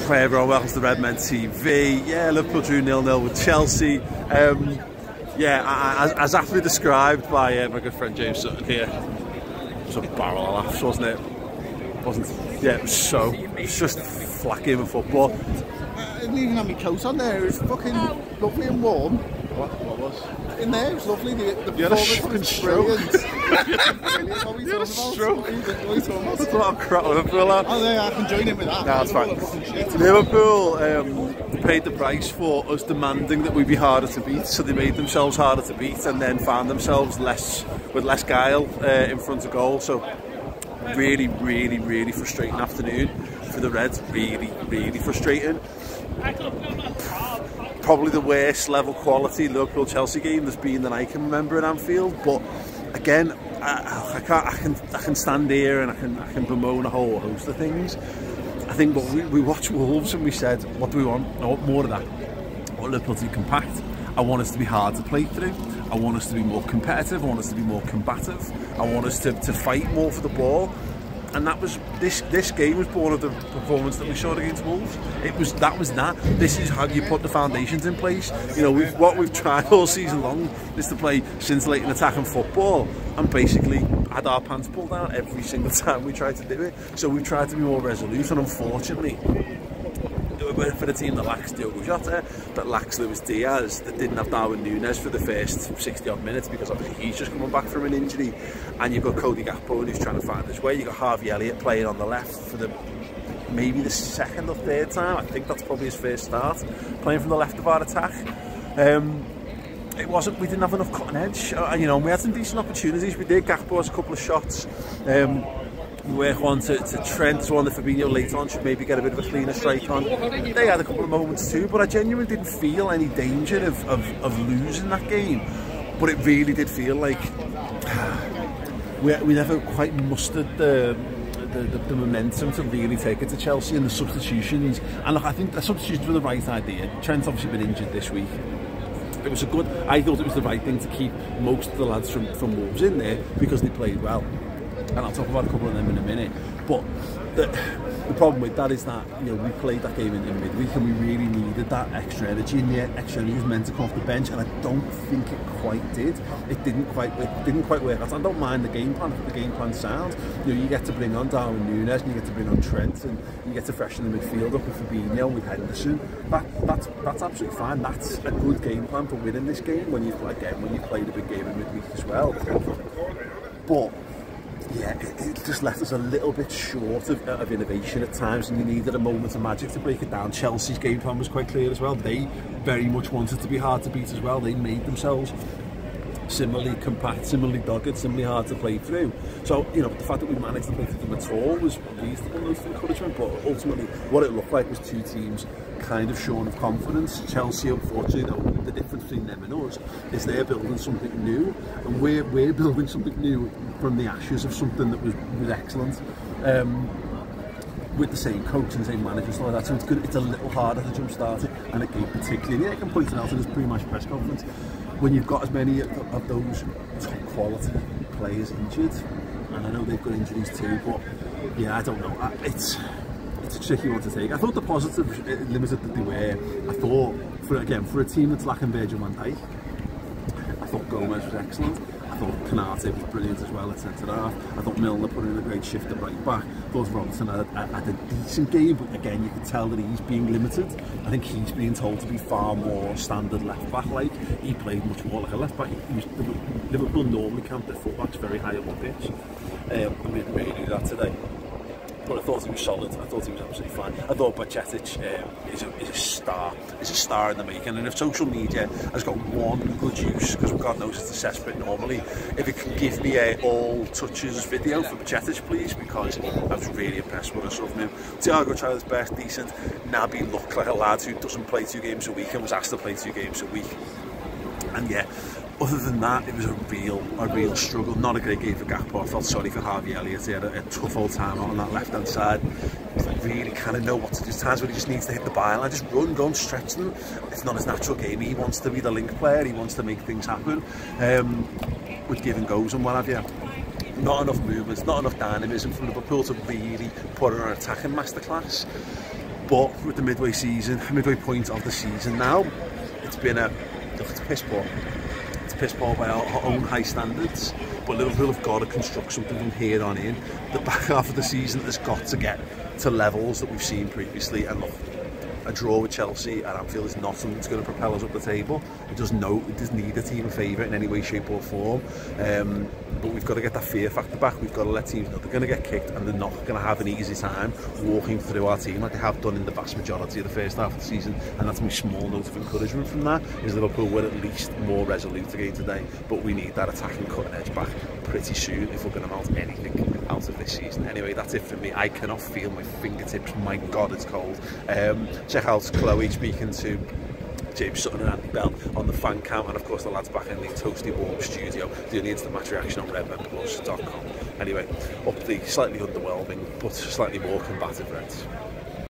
Hi everyone, welcome to Redmen TV. Yeah, Liverpool drew 0-0 with Chelsea. Yeah, as aptly described by my good friend James Sutton here, it was a barrel of laughs, wasn't it? Yeah, it was just flat game of football. I didn't even have my coat on there. It was fucking lovely and warm. What was? In there, it was lovely. The you had a fucking stroke. You had a stroke. What are you talking about? That's a lot of crap, Liverpool. Oh, yeah, I can join in with that. No, it's fine. Liverpool paid the price for us demanding that we be harder to beat, so they made themselves harder to beat and then found themselves with less guile in front of goal. So really frustrating afternoon for the Reds. Really frustrating. Probably the worst level quality Liverpool-Chelsea game there's been that I can remember in Anfield. But again, I can stand here and I can bemoan a whole host of things. I think, but we watched Wolves and we said, what do we want? I want more of that. I want Liverpool to be compact. I want us to be hard to play through. I want us to be more competitive. I want us to be more combative. I want us to fight more for the ball. And that was this game was born of the performance that we showed against Wolves. That was that. This is how you put the foundations in place. You know, what we've tried all season long is to play scintillating attacking football and basically had our pants pulled down every single time we tried to do it. So we tried to be more resolute, and unfortunately, for the team that lacks Diogo Jota, that lacks Luis Diaz, that didn't have Darwin Núñez for the first 60 odd minutes because obviously he's just coming back from an injury, and you've got Cody Gakpo who's trying to find his way. You've got Harvey Elliott playing on the left for maybe the second or third time. I think that's probably his first start playing from the left of our attack. We didn't have enough cutting edge. You know, we had some decent opportunities. We did. Gakpo has a couple of shots. We work on to Trent as well, and Fabinho later on should maybe get a bit of a cleaner strike on. They had a couple of moments too, but I genuinely didn't feel any danger of losing that game. But it really did feel like we never quite mustered the momentum to really take it to Chelsea, and the substitutions. And look, I think the substitutions were the right idea. Trent's obviously been injured this week. It was I thought it was the right thing to keep most of the lads from Wolves in there because they played well. And I'll talk about a couple of them in a minute. But the problem with that is that, you know, we played that game in midweek and we really needed that extra energy, and the extra energy was meant to come off the bench, and I don't think it quite did. It didn't quite work out. I don't mind the game plan if the game plan sounds. You know, you get to bring on Darwin Núñez and you get to bring on Trent, and you get to freshen the midfield up with Fabinho, with Henderson. That's absolutely fine. That's a good game plan for winning this game when you've played a big game in midweek as well. But yeah, it just left us a little bit short of innovation at times, and you needed a moment of magic to break it down. Chelsea's game plan was quite clear as well. They very much wanted to be hard to beat as well. They made themselves similarly compact, similarly dogged, similarly hard to play through. So, you know, the fact that we managed to play through them at all was reasonable enough encouragement, but ultimately what it looked like was two teams kind of shorn of confidence. Chelsea, unfortunately, though, the difference between them and us is they're building something new, and we're building something new from the ashes of something that was excellent. With the same coach and the same manager and stuff like that, so it's good. It's a little harder to jumpstart it, and it gave particularly, and yeah, I can point it out in this pre-match press conference, when you've got as many of those top quality players injured, and I know they've got injuries too, but yeah, I don't know. It's a tricky one to take. I thought the positives, limited that they were. I thought, for a team that's lacking Virgil van Dijk, I thought Gomez was excellent. I thought Konate was brilliant as well at centre-half. I thought Milner put in a great shift at right back. I thought Robinson had a decent game, but again, you could tell that he's being limited. I think he's being told to be far more standard left-back-like. He played much more like a left-back. Liverpool normally camp their full-backs very high up the pitch. And we didn't really do that today. But I thought he was solid. I thought he was absolutely fine. I thought Bajcetic is a star. Is a star in the making. And if social media has got one good use, because God knows it's a cesspit normally, if it can give me a all touches video for Bajcetic, please, because I was really impressed with us of him. Thiago tried his best, decent. Naby looked like a lad who doesn't play 2 games a week and was asked to play 2 games a week. And yeah, other than that, it was a real struggle. Not a great game for Gakpo. I felt sorry for Harvey Elliott. He had a tough old time on that left-hand side. He really kind of know what to do. There's times where he just needs to hit the byline, just run, go and stretch them. It's not his natural game. He wants to be the link player. He wants to make things happen with give and goes and what have you. Not enough movements, not enough dynamism from Liverpool to really put on an attacking masterclass. But with the midway point of the season now, it's been it's piss poor. It's piss poor by our own high standards. But Liverpool have got to construct something from here on in. The back half of the season has got to get to levels that we've seen previously, and look, a draw with Chelsea at Anfield is not something that's going to propel us up the table. It does need a team favourite in any way, shape or form. But we've got to get that fear factor back. We've got to let teams know they're going to get kicked and they're not going to have an easy time walking through our team like they have done in the vast majority of the first half of the season. And that's my small note of encouragement from that, is Liverpool were at least more resolute again today. But we need that attacking cutting edge back pretty soon if we're going to mount anything out of this season. Anyway, that's it for me. I cannot feel my fingertips. My God, it's cold. Check out Chloe speaking to James Sutton and Andy Bell on the fan count, and of course the lads back in the toasty warm studio doing the instant match reaction on redmenplus.com. Anyway, up the slightly underwhelming but slightly more combative Reds.